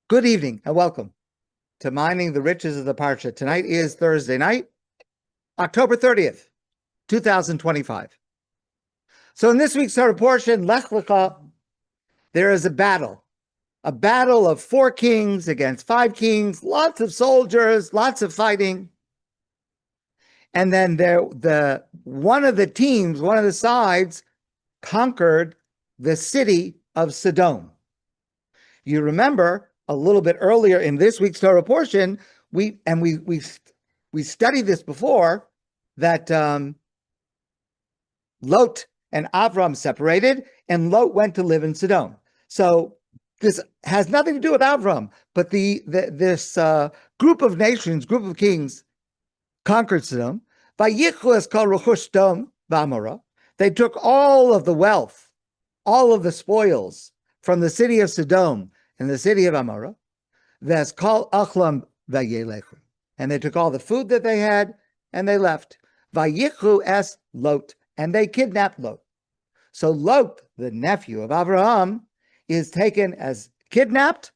Good evening and welcome to Mining the Riches of the Parsha. Tonight is Thursday night, October 30th, 2025. So in this week's Torah portion, Lech Lecha, there is a battle of 4 kings against 5 kings, lots of soldiers, lots of fighting. And then one of the sides conquered the city of Sodom. You remember a little bit earlier in this week's Torah portion, we studied this before, that Lot and Avraham separated, and Lot went to live in Sodom. So this has nothing to do with Avraham, but this group of nations, group of kings, conquered Sodom. Vayichu es kol rechush Sodom v'Amorah. They took all of the wealth, all of the spoils from the city of Sodom and the city of Amorah. That's called achlam vayelechu. And they took all the food that they had and they left. Vayichu es Lot. And they kidnapped Lot. So Lot, the nephew of Avraham, is taken as kidnapped.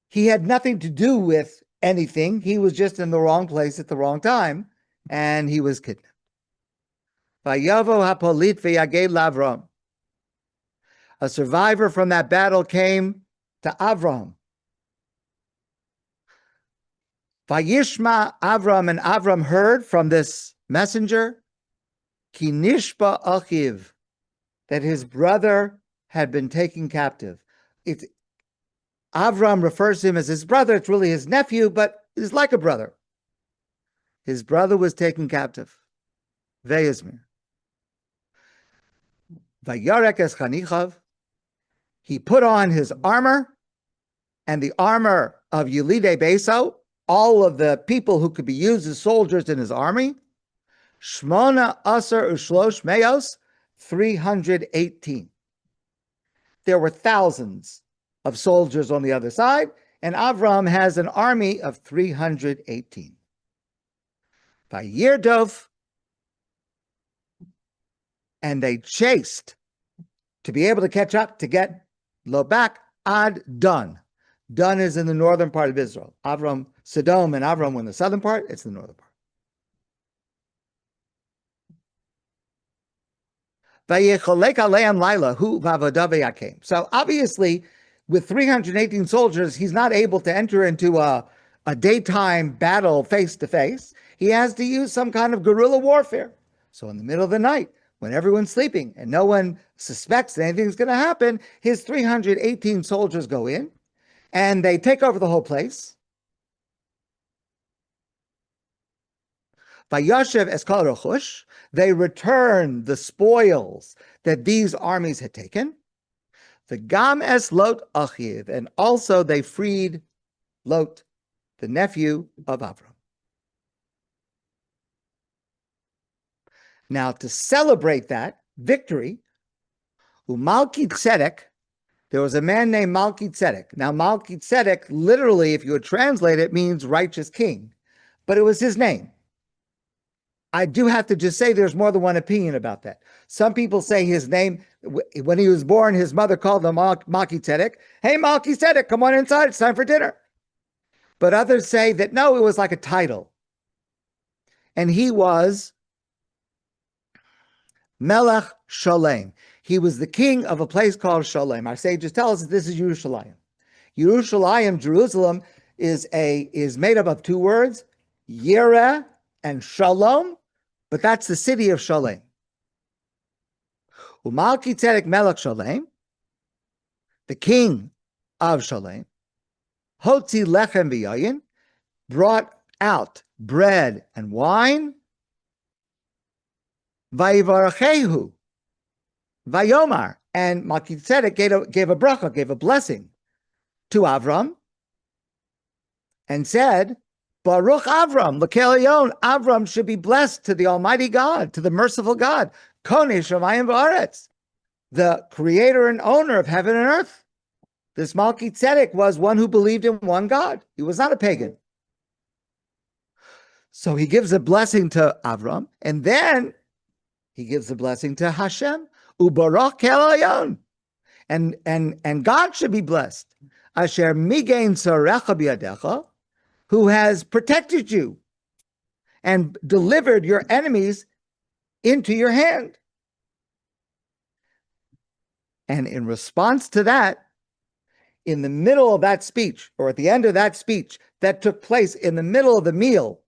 He had nothing to do with anything. He was just in the wrong place at the wrong time, and he was kidnapped. Vayavo hapolit v'yaged l'Avraham. A survivor from that battle came to Avraham. Vayishma Avraham, and Avraham heard from this messenger, ki nishba achiv, that his brother had been taken captive. Avraham refers to him as his brother. It's really his nephew, but he's like a brother. His brother was taken captive. Ve'yizmir. Vayarek es chanichav. He put on his armor and the armor of Yelidei Beso, all of the people who could be used as soldiers in his army. Shmona Asar Ushlosh Meos, 318. There were thousands of soldiers on the other side, and Avraham has an army of 318. Vayirdov, and they chased to be able to catch up, to get Lot back, ad Dan. Dan is in the northern part of Israel. Sodom and Avraham were in the southern part, it's the northern part. So obviously, with 318 soldiers, he's not able to enter into a daytime battle face-to-face. He has to use some kind of guerrilla warfare. So in the middle of the night, when everyone's sleeping and no one suspects that anything's going to happen, his 318 soldiers go in and they take over the whole place. Vayashev es kol rechush, they return the spoils that these armies had taken. The gam es Lot achiv, and also they freed Lot, the nephew of Avraham. Now, to celebrate that victory, Malki-Tzedek, there was a man named Malki-Tzedek. Now, Malki-Tzedek, literally, if you would translate it, means righteous king, but it was his name. I do have to just say there's more than one opinion about that. Some people say his name, when he was born, his mother called him Malki-Tzedek. Hey, Malki-Tzedek, come on inside, it's time for dinner. But others say that no, it was like a title. And he was Melech Shalem. He was the king of a place called Shalem. Our sages tell us that this is Yerushalayim. Yerushalayim, Jerusalem, is made up of 2 words, Yireh and Shalom, but that's the city of Shalem. Malki-Tzedek Melech Shalem, the king of Shalem, Hotzi Lechem v'Yayin, brought out bread and wine. Vayivarachehu, Vayomar, and Malki-Tzedek gave a bracha, gave a blessing to Avram, and said, Baruch Avram, L'kel Elyon, Avram should be blessed to the Almighty God, to the merciful God, Konei Shamayim v'Aretz, the creator and owner of heaven and earth. This Malki-Tzedek was one who believed in one God. He was not a pagan. So he gives a blessing to Avram, and then he gives a blessing to Hashem, Ubarach Kel Elyon, and God should be blessed. asher migain sorecha biadecha, who has protected you and delivered your enemies into your hand. And in response to that, in the middle of that speech, or at the end of that speech that took place in the middle of the meal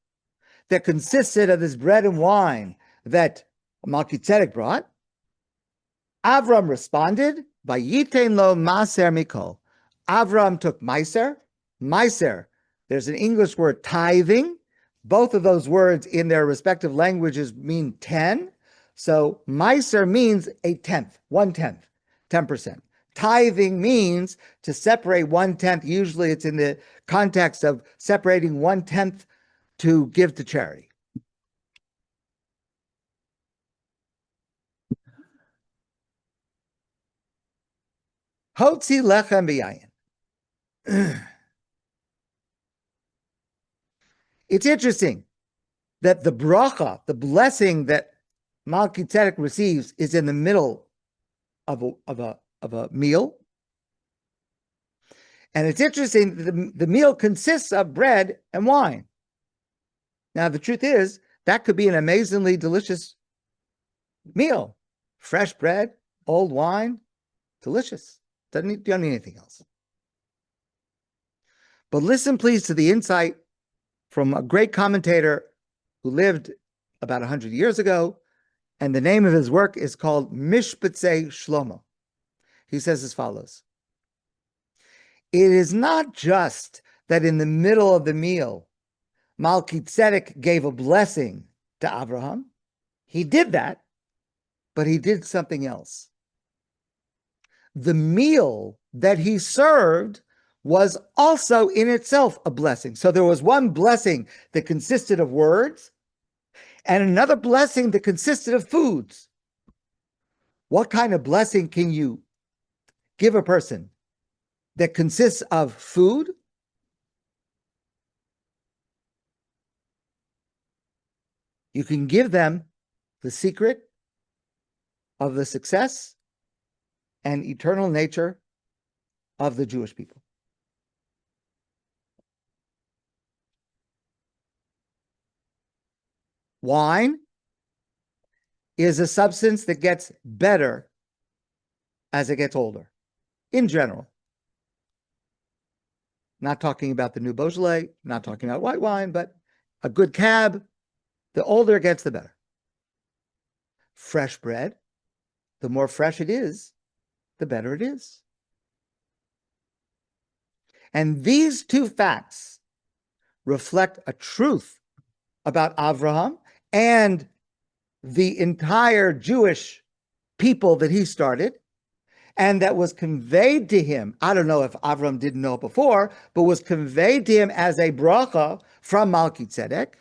that consisted of this bread and wine that Malki-Tzedek brought, Avraham responded, Vayitein lo maser mikol. Avraham took meiser. Meiser, there's an English word, tithing. Both of those words in their respective languages mean 10. So meiser means a tenth, 1/10, 10%. Tithing means to separate 1/10. Usually it's in the context of separating 1/10 to give to charity. Hotzi lechem v'yayin. It's interesting that the bracha, the blessing that Malki-Tzedek receives, is in the middle of a meal. And it's interesting that the meal consists of bread and wine. Now, the truth is, that could be an amazingly delicious meal. Fresh bread, old wine, delicious. Don't need anything else. But listen, please, to the insight from a great commentator who lived about 100 years ago, and the name of his work is called Mishpatzei Shlomo. He says as follows: it is not just that in the middle of the meal, Malki-Tzedek gave a blessing to Avraham. He did that, but he did something else. The meal that he served was also in itself a blessing. So there was one blessing that consisted of words and another blessing that consisted of foods. What kind of blessing can you give a person that consists of food? You can give them the secret of the success and eternal nature of the Jewish people. Wine is a substance that gets better as it gets older, in general. Not talking about the new Beaujolais, not talking about white wine, but a good cab, the older it gets, the better. Fresh bread, the more fresh it is, the better it is. And these two facts reflect a truth about Avraham and the entire Jewish people that he started, and that was conveyed to him. I don't know if Avraham didn't know it before, but was conveyed to him as a bracha from Malki-Tzedek,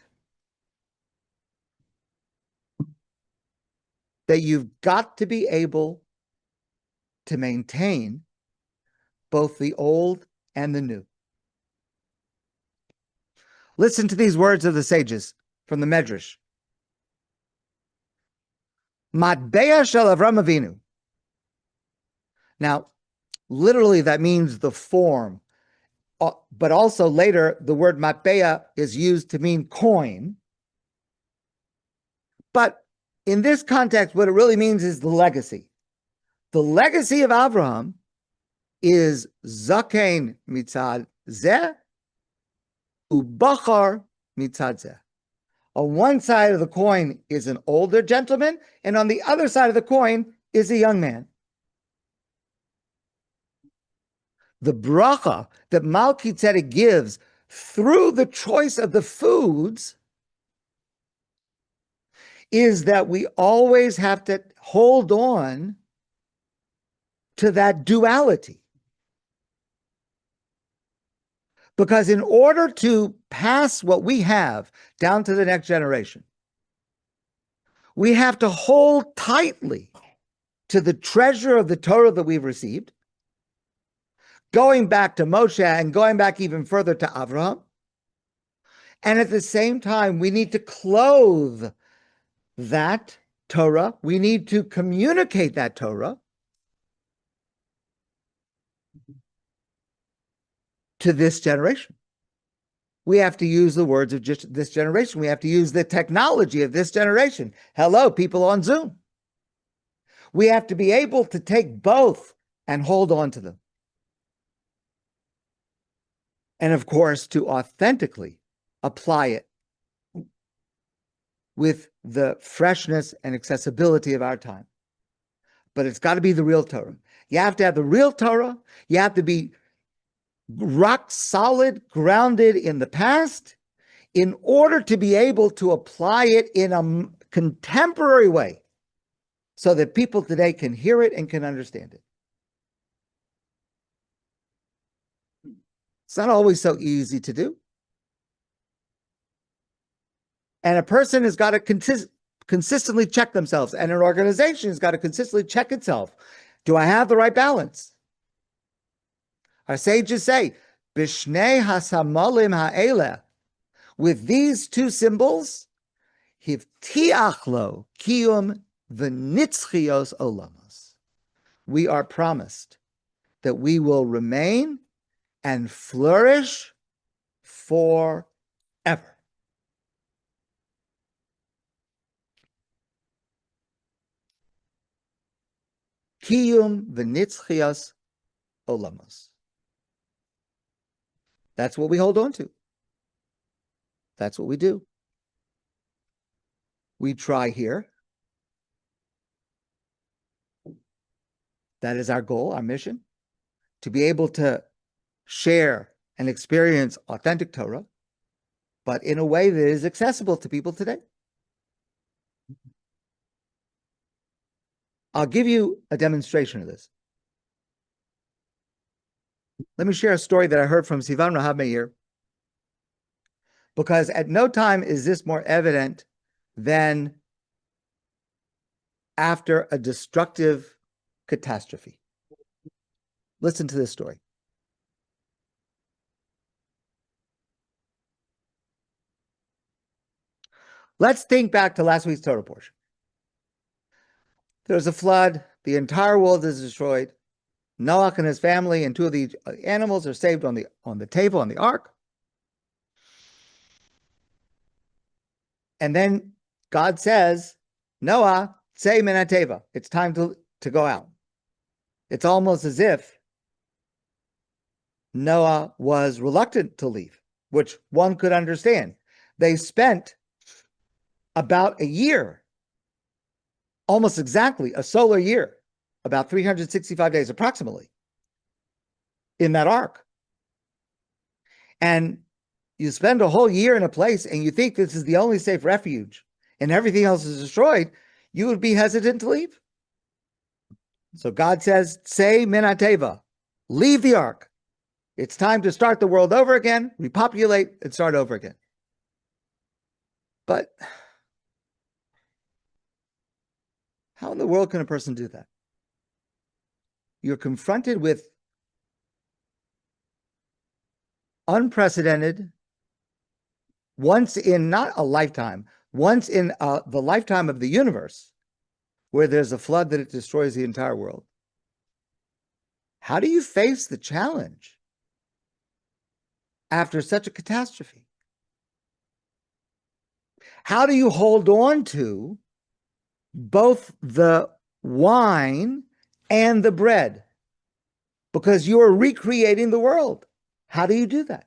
that you've got to be able to maintain both the old and the new. Listen to these words of the sages from the Medrash. Matbeah shel Avraham Avinu. Now, literally that means the form, but also later the word matbeah is used to mean coin. But in this context, what it really means is the legacy. The legacy of Avraham is zaken mitzad zeh, ubachar mitzad zeh. On one side of the coin is an older gentleman, and on the other side of the coin is a young man. The bracha that Malki-Tzedek gives through the choice of the foods is that we always have to hold on to that duality. Because in order to pass what we have down to the next generation, we have to hold tightly to the treasure of the Torah that we've received, going back to Moshe and going back even further to Avraham. And at the same time, we need to clothe that Torah. We need to communicate that Torah to this generation. We have to use the words of just this generation. We have to use the technology of this generation. Hello, people on Zoom. We have to be able to take both and hold on to them. And of course, to authentically apply it with the freshness and accessibility of our time. But it's got to be the real Torah. You have to have the real Torah. You have to be rock solid, grounded in the past in order to be able to apply it in a contemporary way so that people today can hear it and can understand it. It's not always so easy to do. And a person has got to consistently check themselves, and an organization has got to consistently check itself. Do I have the right balance? Our sages say, Bishnei hasamalim ha'eleh, with these two symbols, hivtiach lo kiyum v'nitzchios olamos. We are promised that we will remain and flourish forever. Kiyum v'nitzchios olamos. That's what we hold on to. That's what we do. We try here. That is our goal, our mission, to be able to share and experience authentic Torah, but in a way that is accessible to people today. I'll give you a demonstration of this. Let me share a story that I heard from Sivan Rahab Meir, because at no time is this more evident than after a destructive catastrophe. Listen to this story. Let's think back to last week's Torah portion. There's a flood. The entire world is destroyed. Noach and his family and two of the animals are saved on the table, on the ark. And then God says, Noah, say min hateva. It's time to go out. It's almost as if Noah was reluctant to leave, which one could understand. They spent about a year, almost exactly a solar year, about 365 days approximately, in that ark. And you spend a whole year in a place and you think this is the only safe refuge and everything else is destroyed, you would be hesitant to leave. So God says, say min hateva, leave the ark. It's time to start the world over again, repopulate, and start over again. But how in the world can a person do that? You're confronted with unprecedented, once in not a lifetime, once in the lifetime of the universe, where there's a flood that it destroys the entire world. How do you face the challenge after such a catastrophe? How do you hold on to both the wine and the bread? Because you are recreating the world. How do you do that?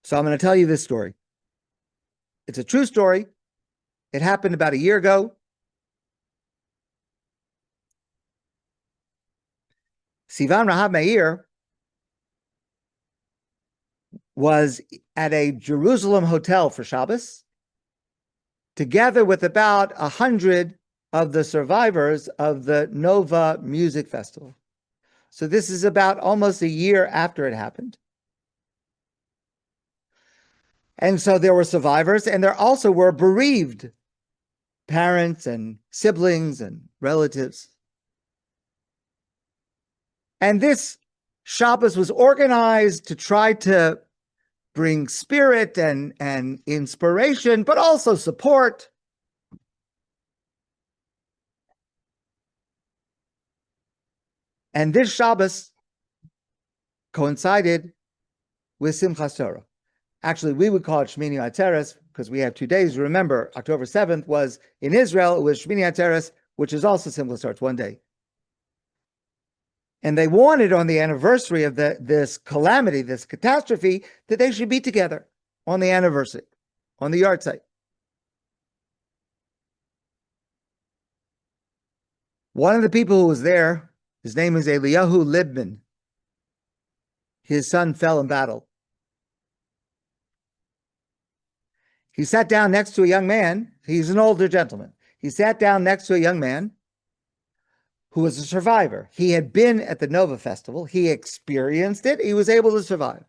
So I'm going to tell you this story. It's a true story. It happened about a year ago. Sivan Rahab Meir was at a Jerusalem hotel for Shabbos, together with about 100 of the survivors of the Nova Music Festival. So this is about almost a year after it happened. And so there were survivors, and there also were bereaved parents and siblings and relatives. And this Shabbos was organized to try to bring spirit and inspiration, but also support. And this Shabbos coincided with Simchas Torah. Actually, we would call it Shmini Atzeres because we have 2 days. Remember, October 7th was in Israel. It was Shmini Atzeres, which is also Simchas Torah. It's 1 day. And they wanted on the anniversary of this calamity, this catastrophe, that they should be together on the anniversary, on the yard site. One of the people who was there, his name is Eliyahu Libman. His son fell in battle. He sat down next to a young man. He's an older gentleman. He sat down next to a young man who was a survivor. He had been at the Nova Festival. He experienced it. He was able to survive.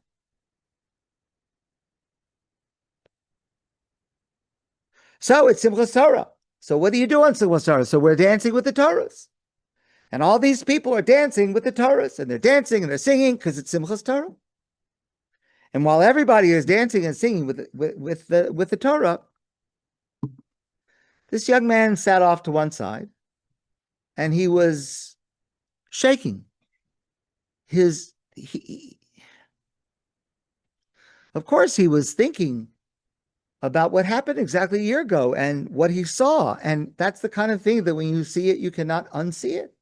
So it's Simchas Torah. So what do you do on Simchas Torah? So we're dancing with the Torahs. And all these people are dancing with the Torahs. And they're dancing and they're singing because it's Simchas Torah. And while everybody is dancing and singing with the Torah, this young man sat off to one side and he was shaking. Of course, he was thinking about what happened exactly a year ago and what he saw. And that's the kind of thing that when you see it, you cannot unsee it.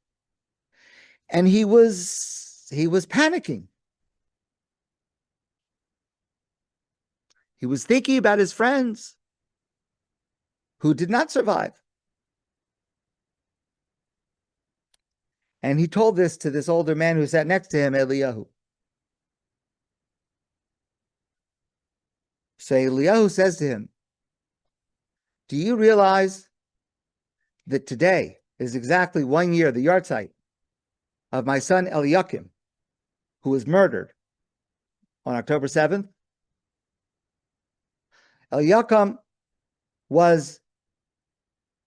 And he was panicking. He was thinking about his friends who did not survive. And he told this to this older man who sat next to him, Eliyahu. So Eliyahu says to him, do you realize that today is exactly 1 year, the yahrzeit of my son Eliakim, who was murdered on October 7th? Eliakim was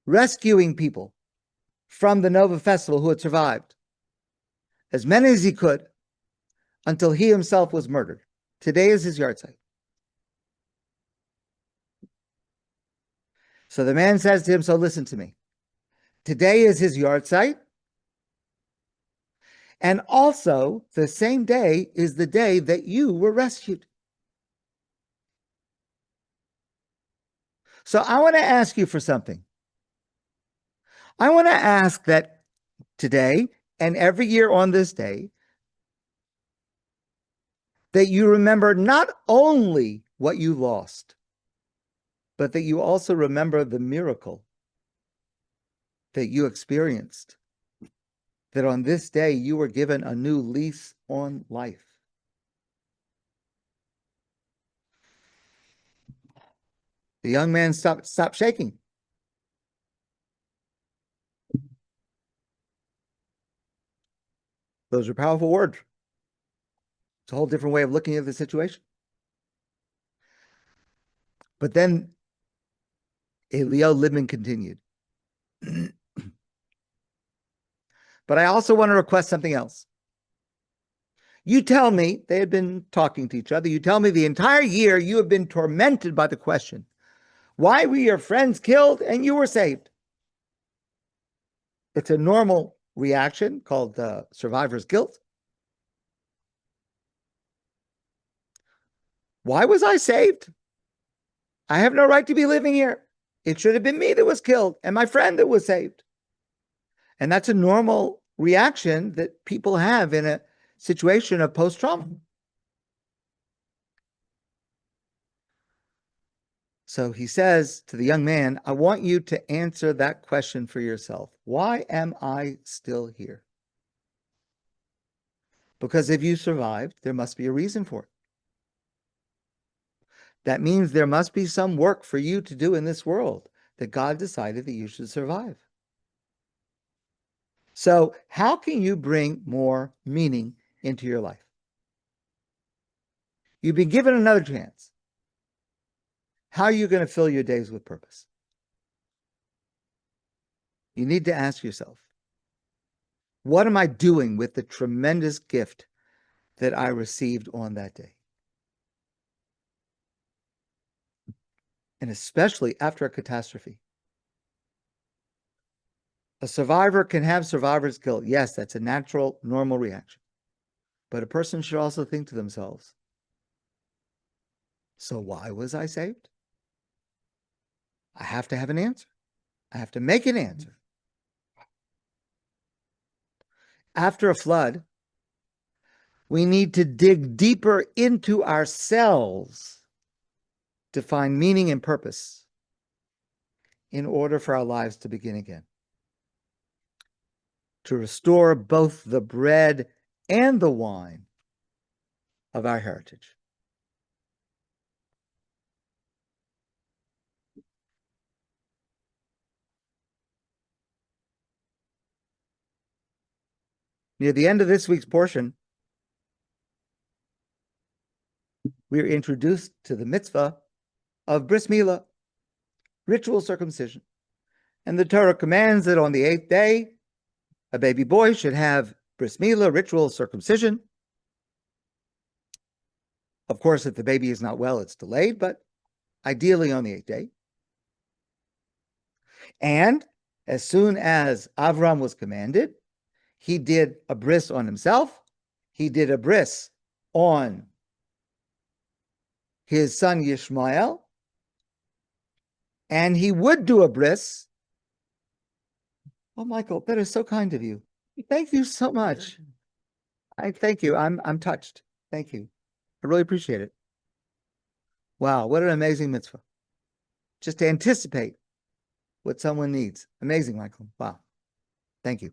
rescuing people from the Nova Festival who had survived, as many as he could, until he himself was murdered. Today is his yahrzeit. So the man says to him, so listen to me. Today is his yahrzeit, and also the same day is the day that you were rescued. So I want to ask you for something. I want to ask that today and every year on this day, that you remember not only what you lost, but that you also remember the miracle that you experienced. That on this day you were given a new lease on life. The young man stopped shaking. Those are powerful words. It's a whole different way of looking at the situation. But then Eliyahu Libman continued. But I also want to request something else. You tell me, they had been talking to each other, you tell me the entire year you have been tormented by the question, why were your friends killed and you were saved? It's a normal reaction called survivor's guilt. Why was I saved? I have no right to be living here. It should have been me that was killed and my friend that was saved. And that's a normal reaction that people have in a situation of post-trauma. So he says to the young man, I want you to answer that question for yourself. Why am I still here? Because if you survived, there must be a reason for it. That means there must be some work for you to do in this world that God decided that you should survive. So how can you bring more meaning into your life? You've been given another chance. How are you going to fill your days with purpose? You need to ask yourself, what am I doing with the tremendous gift that I received on that day? And especially after a catastrophe. A survivor can have survivor's guilt. Yes, that's a natural, normal reaction. But a person should also think to themselves, so why was I saved? I have to have an answer. I have to make an answer. After a flood, we need to dig deeper into ourselves to find meaning and purpose in order for our lives to begin again. To restore both the bread and the wine of our heritage. Near the end of this week's portion, we are introduced to the mitzvah of Brit Milah, ritual circumcision. And the Torah commands that on the 8th day, a baby boy should have Brit Milah, ritual circumcision. Of course, if the baby is not well, it's delayed, but ideally on the 8th day. And as soon as Avraham was commanded, he did a bris on himself. He did a bris on his son Yishmael. And he would do a bris. Oh, Michael, that is so kind of you. Thank you so much. I thank you. I'm touched. Thank you. I really appreciate it. Wow, what an amazing mitzvah. Just to anticipate what someone needs. Amazing, Michael. Wow. Thank you.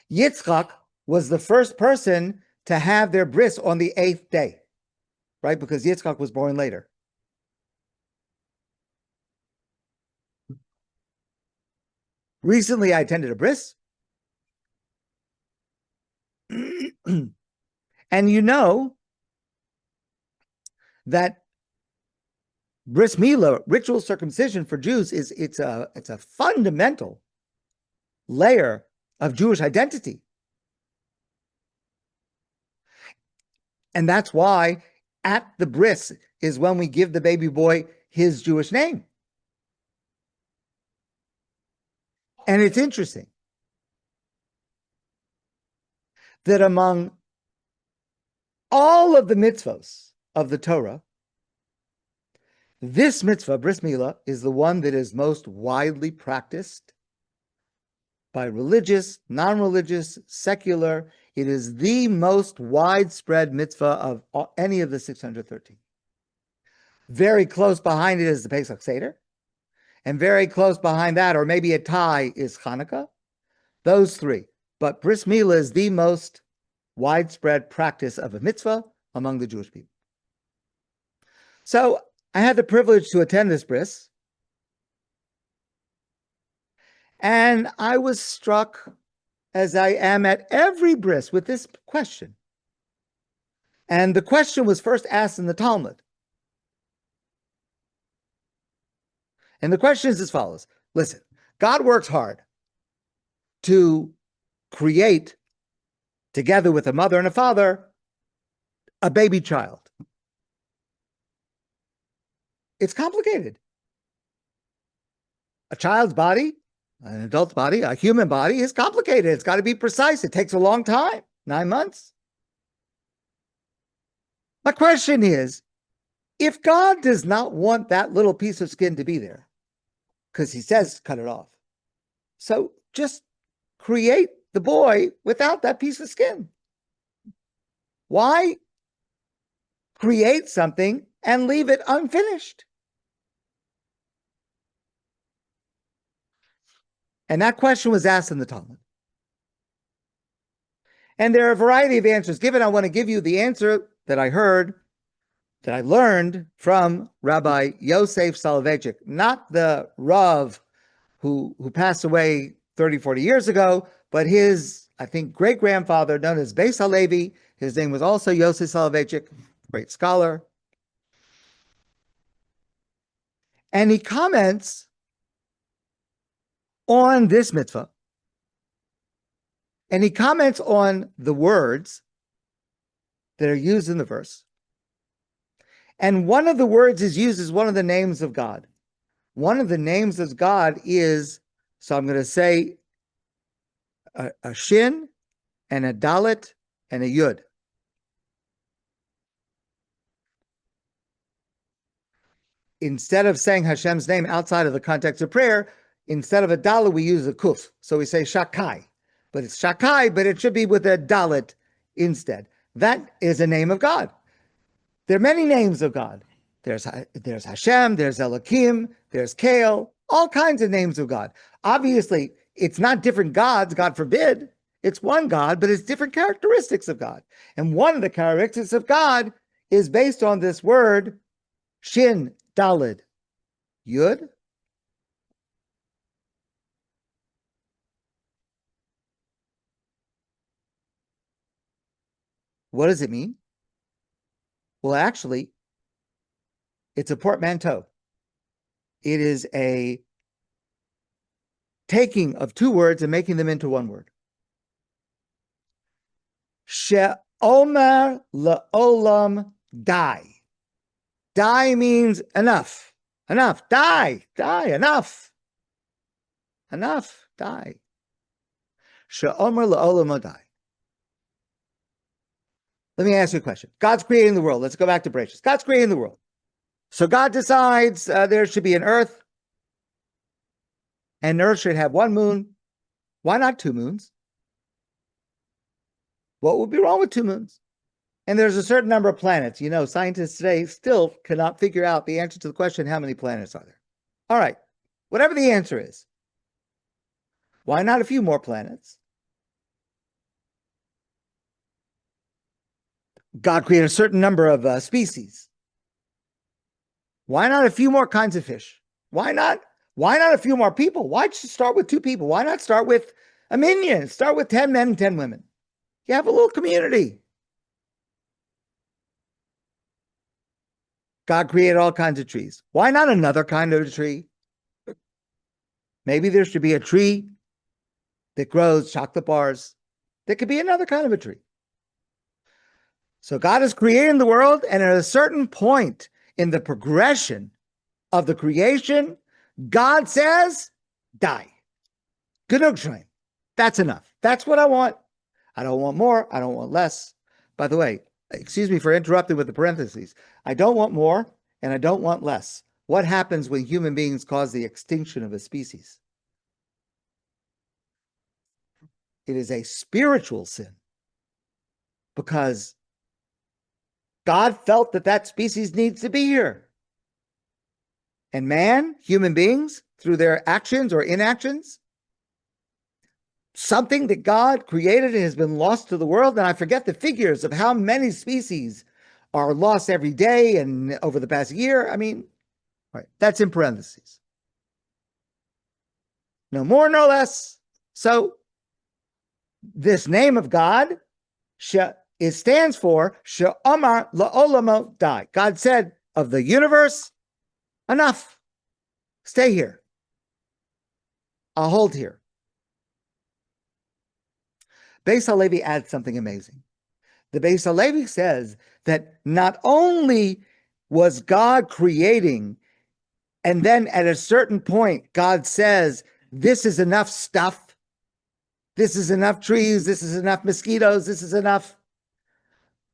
Yitzchak was the first person to have their bris on the 8th day, right? Because Yitzchak was born later. Recently, I attended a bris. And you know that Brit Milah, ritual circumcision for Jews, it's a fundamental layer of Jewish identity. And that's why at the bris is when we give the baby boy his Jewish name. And it's interesting that among all of the mitzvahs of the Torah, this mitzvah, Brit Milah, is the one that is most widely practiced by religious, non-religious, secular. It is the most widespread mitzvah of any of the 613. Very close behind it is the Pesach Seder. And very close behind that, or maybe a tie, is Hanukkah. Those three. But Brit Milah is the most widespread practice of a mitzvah among the Jewish people. So I had the privilege to attend this bris. And I was struck, as I am at every bris, with this question. And the question was first asked in the Talmud. And the question is as follows. Listen, God works hard to create, together with a mother and a father, a baby child. It's complicated. A child's body, an adult's body, a human body is complicated. It's got to be precise. It takes a long time, 9 months. My question is, if God does not want that little piece of skin to be there, because he says cut it off, so just create the boy without that piece of skin. Why create something and leave it unfinished? And that question was asked in the Talmud. And there are a variety of answers given. I want to give you the answer that I heard, that I learned from Rabbi Yosef Soloveitchik, not the Rav who passed away 30, 40 years ago, but his, I think, great-grandfather, known as Beis Halevi. His name was also Yosef Soloveitchik, great scholar. And he comments on this mitzvah. And he comments on the words that are used in the verse. And one of the words is used as one of the names of God. One of the names of God is, so I'm going to say a shin and a dalet and a yud. Instead of saying Hashem's name outside of the context of prayer, instead of a dalet, we use a kuf. So we say shakai, but it's shakai, but it should be with a dalet instead. That is a name of God. There are many names of God. There's Hashem, there's Elohim, there's Kael, all kinds of names of God. Obviously, it's not different gods, God forbid. It's one God, but it's different characteristics of God. And one of the characteristics of God is based on this word, Shin, Dalid, Yud. What does it mean? Well, actually, it's a portmanteau. It is a taking of two words and making them into one word. She'omer la'olam die. Die means enough. Enough. Die. Die. Enough. Enough. Die. She'omer la'olam die. Let me ask you a question. God's creating the world. Let's go back to Bereshit. God's creating the world. So God decides there should be an earth, and earth should have one moon. Why not two moons? What would be wrong with two moons? And there's a certain number of planets. You know, scientists today still cannot figure out the answer to the question, how many planets are there? All right, whatever the answer is, why not a few more planets? God created a certain number of species. Why not a few more kinds of fish? Why not a few more people? Why just start with two people? Why not start with a minyan? Start with 10 men and 10 women. You have a little community. God created all kinds of trees. Why not another kind of tree? Maybe there should be a tree that grows chocolate bars. There could be another kind of a tree. So God is creating the world, and at a certain point in the progression of the creation, God says, die. Genug shleim. That's enough. That's what I want. I don't want more. I don't want less. By the way, excuse me for interrupting with the parentheses. I don't want more and I don't want less. What happens when human beings cause the extinction of a species? It is a spiritual sin because God felt that that species needs to be here. And man, human beings, through their actions or inactions, something that God created has been lost to the world. And I forget the figures of how many species are lost every day and over the past year. I mean, right, that's in parentheses. No more, no less. So this name of God, it stands for She'omar la'olamo die. God said of the universe, enough. Stay here. I'll hold here. Beis HaLevi adds something amazing. The Beis HaLevi says that not only was God creating, and then at a certain point, God says, this is enough stuff. This is enough trees. This is enough mosquitoes. This is enough.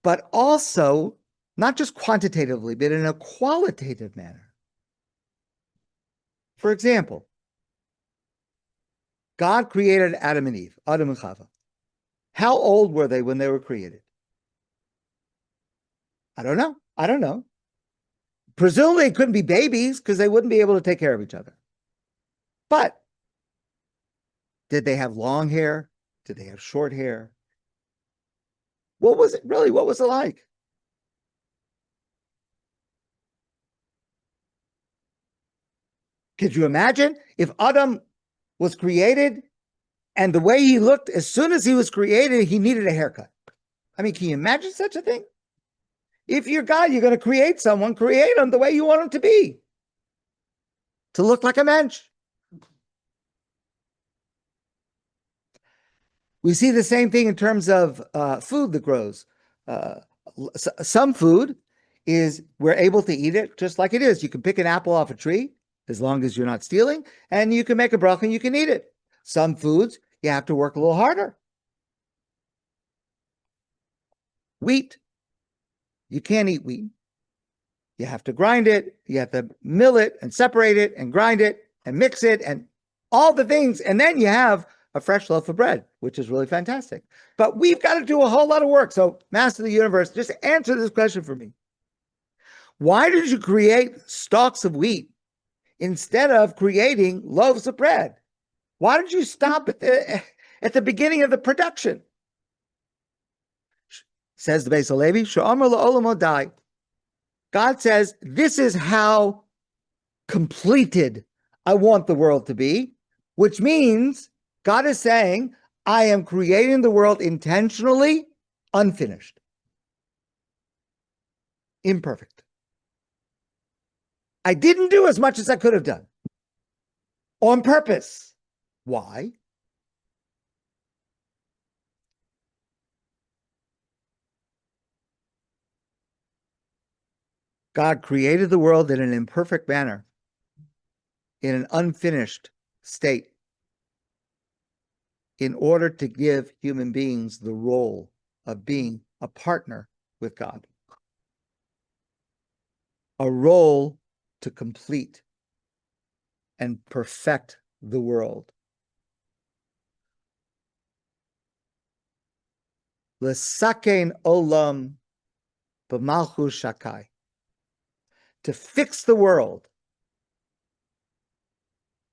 But also, not just quantitatively, but in a qualitative manner. For example, God created Adam and Eve, Adam and Chava. How old were they when they were created? I don't know. I don't know. Presumably it couldn't be babies because they wouldn't be able to take care of each other. But did they have long hair? Did they have short hair? What was it really? What was it like? Could you imagine if Adam was created and the way he looked, as soon as he was created, he needed a haircut? I mean, can you imagine such a thing? If you're God, you're going to create someone, create them the way you want them to be. To look like a mensch. We see the same thing in terms of food that grows. Some food is, we're able to eat it just like it is. You can pick an apple off a tree. as long as you're not stealing, and you can make a bracha and you can eat it. Some foods, you have to work a little harder. Wheat, you can't eat wheat. You have to grind it, you have to mill it and separate it and grind it and mix it and all the things. And then you have a fresh loaf of bread, which is really fantastic. But we've got to do a whole lot of work. So, Master of the Universe, just answer this question for me. Why did you create stalks of wheat instead of creating loaves of bread? Why did you stop at the beginning of the production? Says the Beis Halevi, She'amar la'olam odai. God says, this is how completed I want the world to be, which means God is saying, I am creating the world intentionally unfinished, imperfect. I didn't do as much as I could have done on purpose. Why? God created the world in an imperfect manner, in an unfinished state, in order to give human beings the role of being a partner with God, a role to complete and perfect the world. L'sakein olam b'malchus shakai. To fix the world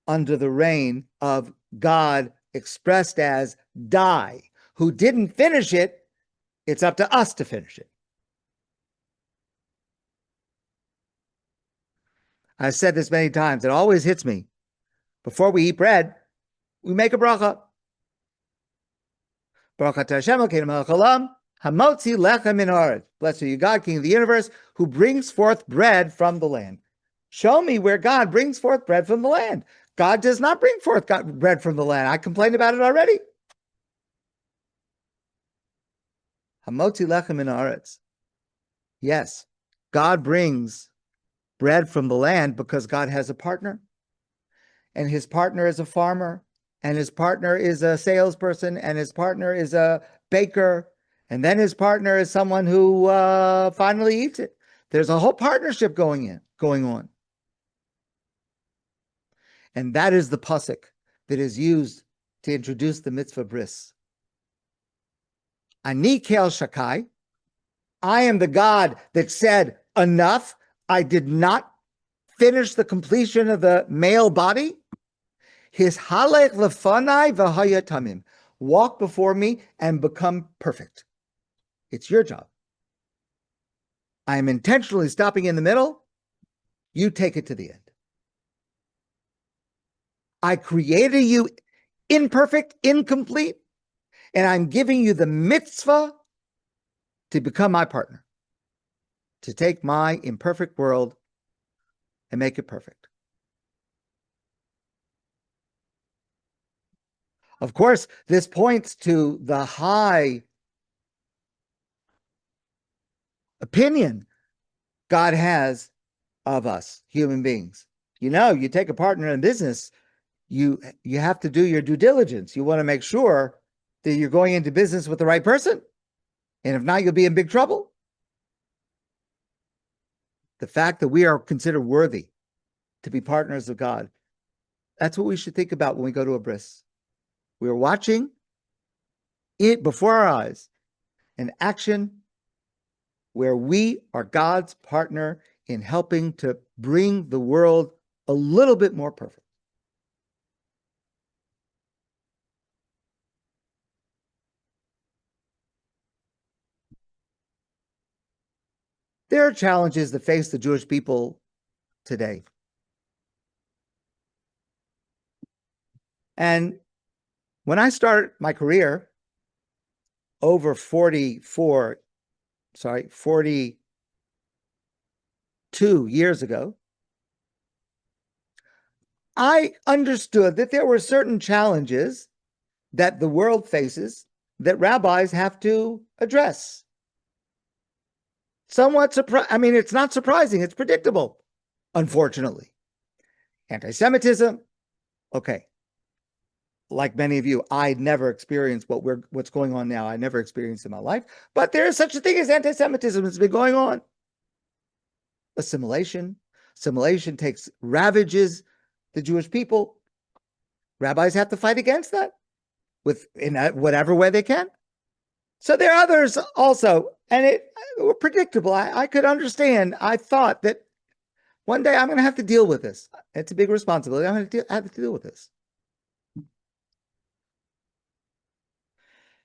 under the reign of God expressed as die, who didn't finish it. It's up to us to finish it. I've said this many times. It always hits me. Before we eat bread, we make a bracha. Baruch atah Hashem Elokeinu melech haolam, hamotzi lecha min haaretz. Blessed are you, God, King of the universe, who brings forth bread from the land. Show me where God brings forth bread from the land. God does not bring forth bread from the land. I complained about it already. Hamotzi lecha min haaretz. Yes, God brings bread from the land because God has a partner. And his partner is a farmer. And his partner is a salesperson. And his partner is a baker. And then his partner is someone who finally eats it. There's a whole partnership going on. And that is the pasuk that is used to introduce the mitzvah bris. Ani kel shakai. I am the God that said, enough. I did not finish the completion of the male body. His halech lefanai v'haya tamim. Walk before me and become perfect. It's your job. I am intentionally stopping in the middle. You take it to the end. I created you imperfect, incomplete, and I'm giving you the mitzvah to become my partner, to take my imperfect world and make it perfect. Of course, this points to the high opinion God has of us, human beings. You know, you take a partner in business, you have to do your due diligence. You want to make sure that you're going into business with the right person. And if not, you'll be in big trouble. The fact that we are considered worthy to be partners of God, that's what we should think about when we go to a bris. We are watching it before our eyes, an action where we are God's partner in helping to bring the world a little bit more perfect. There are challenges that face the Jewish people today. And when I started my career over 42 years ago, I understood that there were certain challenges that the world faces that rabbis have to address. Somewhat surprising. I mean, it's not surprising, it's predictable, unfortunately. Anti-Semitism. Okay. Like many of you, I never experienced what's going on now. I never experienced in my life, but there is such a thing as anti-Semitism. It's been going on. Assimilation. Assimilation ravages the Jewish people. Rabbis have to fight against that in whatever way they can. So there are others also, and it were predictable. I could understand. I thought that one day I'm going to have to deal with this. It's a big responsibility. I'm going to have to deal with this.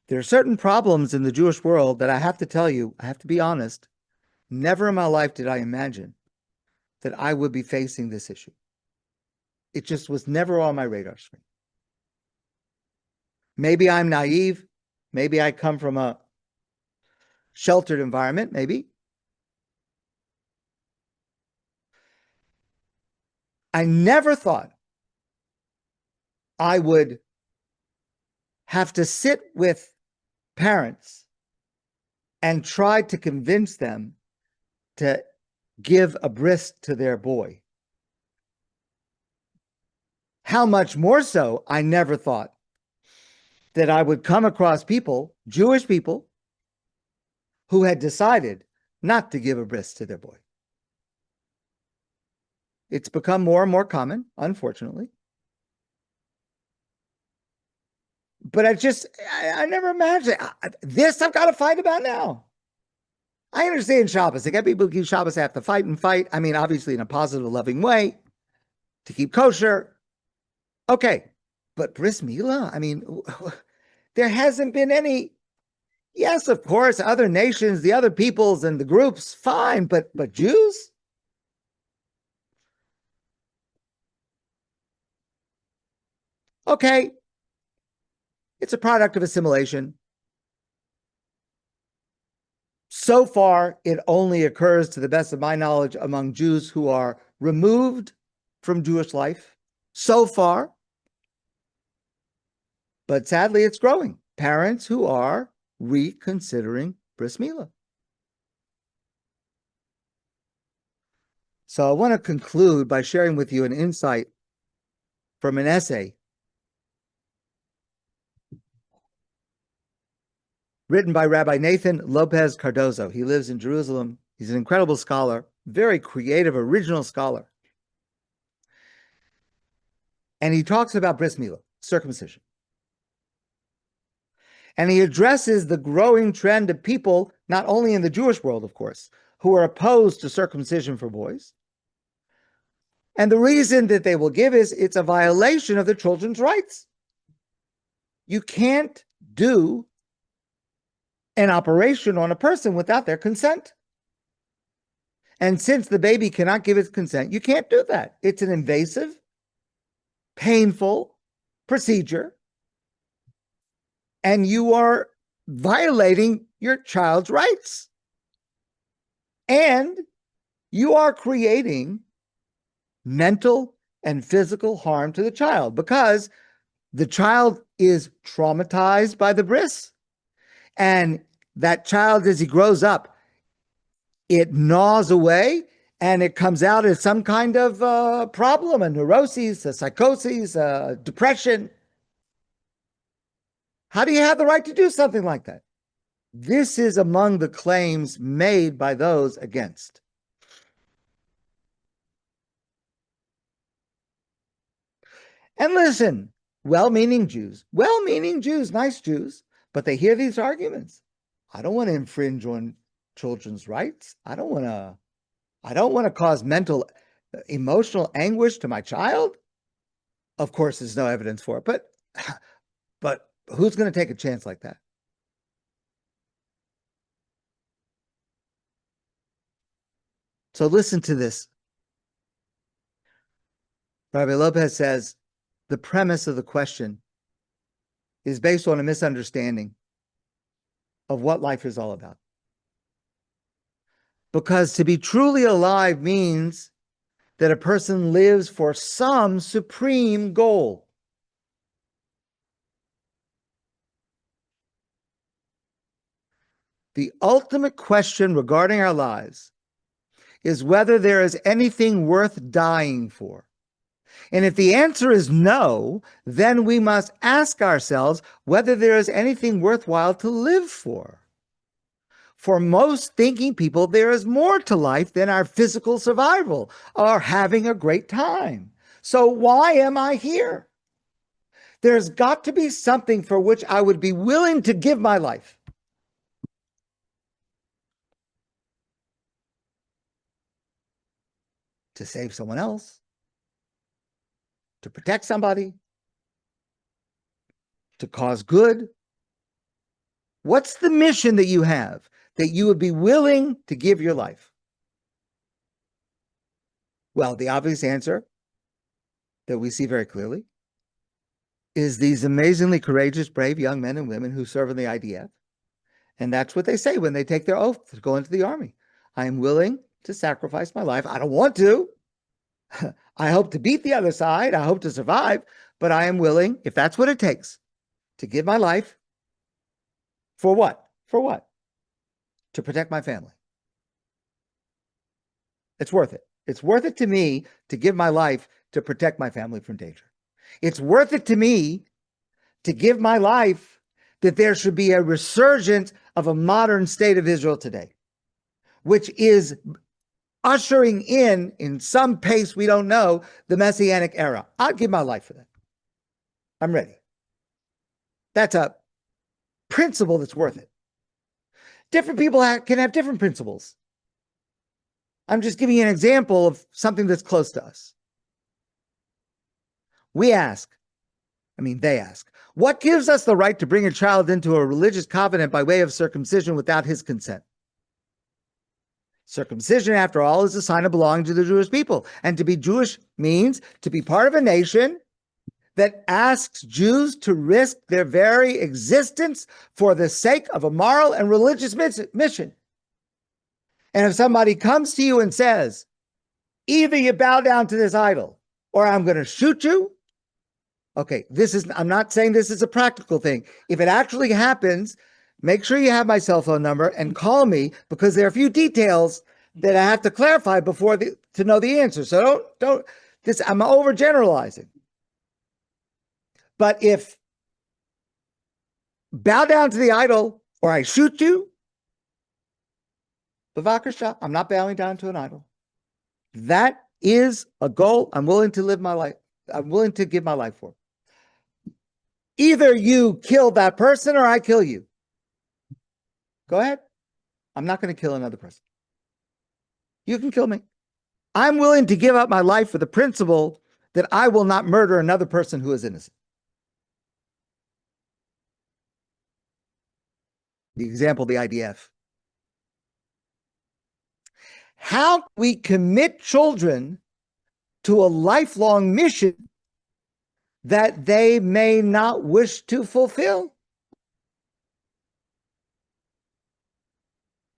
There are certain problems in the Jewish world that I have to tell you, I have to be honest, never in my life did I imagine that I would be facing this issue. It just was never on my radar screen. Maybe I'm naive. Maybe I come from a sheltered environment, maybe. I never thought I would have to sit with parents and try to convince them to give a bris to their boy. How much more so, I never thought that I would come across people, Jewish people, who had decided not to give a bris to their boy. It's become more and more common, unfortunately. But I never imagined this I've got to fight about now. I understand Shabbos. They got people who keep Shabbos have to fight and fight. I mean, obviously in a positive, loving way to keep kosher. Okay. But Brit Milah, I mean, there hasn't been any. Yes, of course, other nations, the other peoples and the groups, fine. But Jews? Okay. It's a product of assimilation. So far, it only occurs, to the best of my knowledge, among Jews who are removed from Jewish life. So far. But sadly, it's growing. Parents who are reconsidering Brit Milah. So I want to conclude by sharing with you an insight from an essay written by Rabbi Nathan Lopez Cardozo. He lives in Jerusalem. He's an incredible scholar, very creative, original scholar. And he talks about Brit Milah, circumcision. And he addresses the growing trend of people, not only in the Jewish world, of course, who are opposed to circumcision for boys. And the reason that they will give is it's a violation of the children's rights. You can't do an operation on a person without their consent. And since the baby cannot give its consent, you can't do that. It's an invasive, painful procedure. And you are violating your child's rights. And you are creating mental and physical harm to the child because the child is traumatized by the bris. And that child, as he grows up, it gnaws away and it comes out as some kind of problem, a neuroses, a psychosis, a depression. How do you have the right to do something like that? This is among the claims made by those against. And listen, well-meaning Jews, nice Jews, but they hear these arguments. I don't want to infringe on children's rights. I don't want to cause mental, emotional anguish to my child. Of course, there's no evidence for it, but who's going to take a chance like that? So listen to this. Rabbi Lopez says, the premise of the question is based on a misunderstanding of what life is all about. Because to be truly alive means that a person lives for some supreme goal. The ultimate question regarding our lives is whether there is anything worth dying for. And if the answer is no, then we must ask ourselves whether there is anything worthwhile to live for. For most thinking people, there is more to life than our physical survival or having a great time. So why am I here? There's got to be something for which I would be willing to give my life. To save someone else, to protect somebody, to cause good. What's the mission that you have that you would be willing to give your life? Well, the obvious answer that we see very clearly is these amazingly courageous, brave young men and women who serve in the IDF. And that's what they say when they take their oath to go into the army. I am willing to sacrifice my life. I don't want to. I hope to beat the other side. I hope to survive, but I am willing, if that's what it takes, to give my life. For what? For what? To protect my family. It's worth it. It's worth it to me to give my life to protect my family from danger. It's worth it to me to give my life that there should be a resurgence of a modern state of Israel today, which is ushering in some pace we don't know, the Messianic era. I'd give my life for that. I'm ready. That's a principle that's worth it. Different people can have different principles. I'm just giving you an example of something that's close to us. They ask, what gives us the right to bring a child into a religious covenant by way of circumcision without his consent? Circumcision, after all, is a sign of belonging to the Jewish people. And to be Jewish means to be part of a nation that asks Jews to risk their very existence for the sake of a moral and religious mission. And if somebody comes to you and says, either you bow down to this idol or I'm going to shoot you. Okay, I'm not saying this is a practical thing. If it actually happens, make sure you have my cell phone number and call me, because there are a few details that I have to clarify before to know the answer. So I'm overgeneralizing. But if bow down to the idol or I shoot you, b'vakasha, I'm not bowing down to an idol. That is a goal I'm willing to live my life. I'm willing to give my life for. Either you kill that person or I kill you. Go ahead. I'm not going to kill another person. You can kill me. I'm willing to give up my life for the principle that I will not murder another person who is innocent. The example, the IDF. How we commit children to a lifelong mission that they may not wish to fulfill.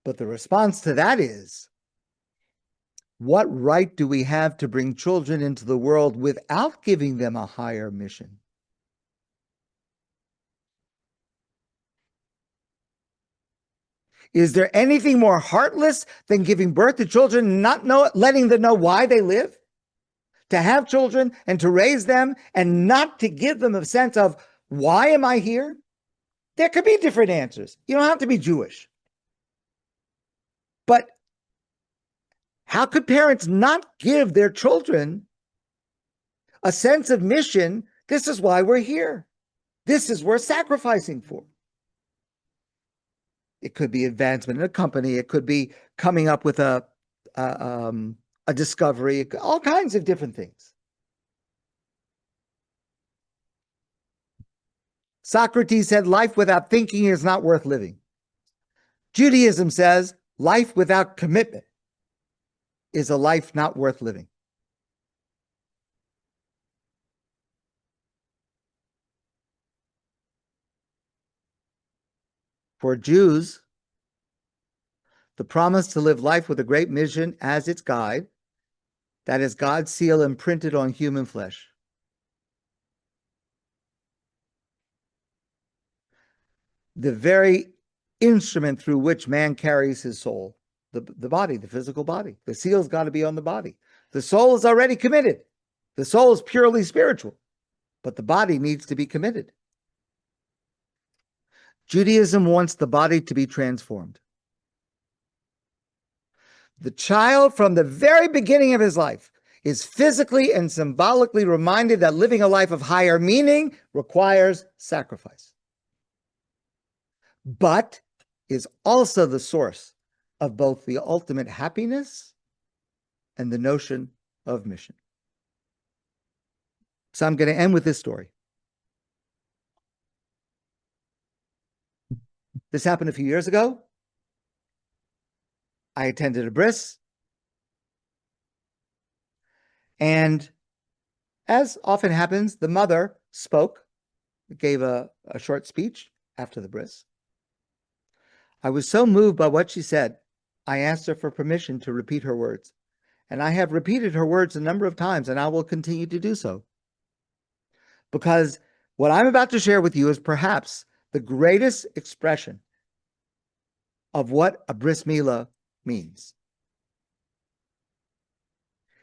But the response to that is, what right do we have to bring children into the world without giving them a higher mission? Is there anything more heartless than giving birth to children, letting them know why they live? To have children and to raise them and not to give them a sense of, why am I here? There could be different answers. You don't have to be Jewish. But how could parents not give their children a sense of mission? This is why we're here. This is worth sacrificing for. It could be advancement in a company. It could be coming up with a discovery, all kinds of different things. Socrates said, life without thinking is not worth living. Judaism says, life without commitment is a life not worth living. For Jews, the promise to live life with a great mission as its guide, that is God's seal imprinted on human flesh. The very instrument through which man carries his soul, the body, the physical body. The seal's got to be on the body. The soul is already committed. The soul is purely spiritual, but the body needs to be committed. Judaism wants the body to be transformed. The child, from the very beginning of his life, is physically and symbolically reminded that living a life of higher meaning requires sacrifice, but is also the source of both the ultimate happiness and the notion of mission. So I'm going to end with this story. This happened a few years ago. I attended a bris, and as often happens, the mother spoke, gave a short speech after the bris. I was so moved by what she said, I asked her for permission to repeat her words. And I have repeated her words a number of times, and I will continue to do so. Because what I'm about to share with you is perhaps the greatest expression of what a Brit Milah means.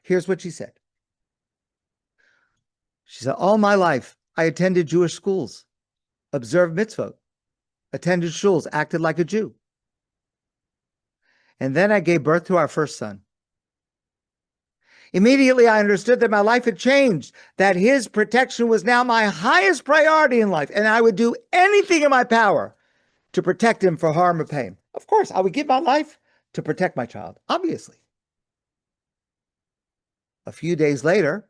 Here's what she said. She said, all my life, I attended Jewish schools, observed mitzvot, attended shuls, acted like a Jew. And then I gave birth to our first son. Immediately, I understood that my life had changed, that his protection was now my highest priority in life, and I would do anything in my power to protect him from harm or pain. Of course, I would give my life to protect my child, obviously. A few days later,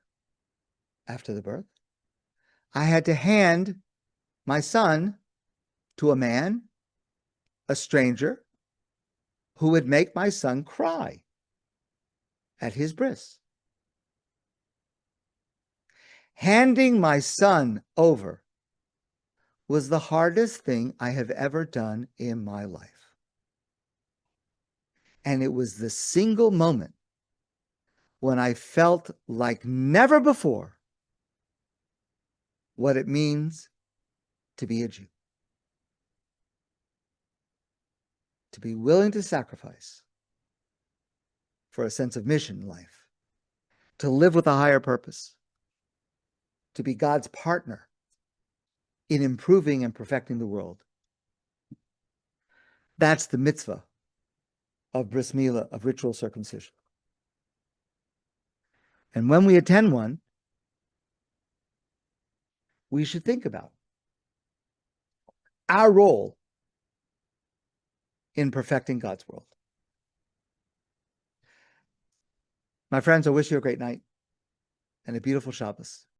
after the birth, I had to hand my son to a man, a stranger, who would make my son cry at his bris. Handing my son over was the hardest thing I have ever done in my life. And it was the single moment when I felt like never before what it means to be a Jew. To be willing to sacrifice for a sense of mission in life, to live with a higher purpose, to be God's partner in improving and perfecting the world. That's the mitzvah of Brit Milah, of ritual circumcision. And when we attend one, we should think about our role in perfecting God's world. My friends, I wish you a great night and a beautiful Shabbos.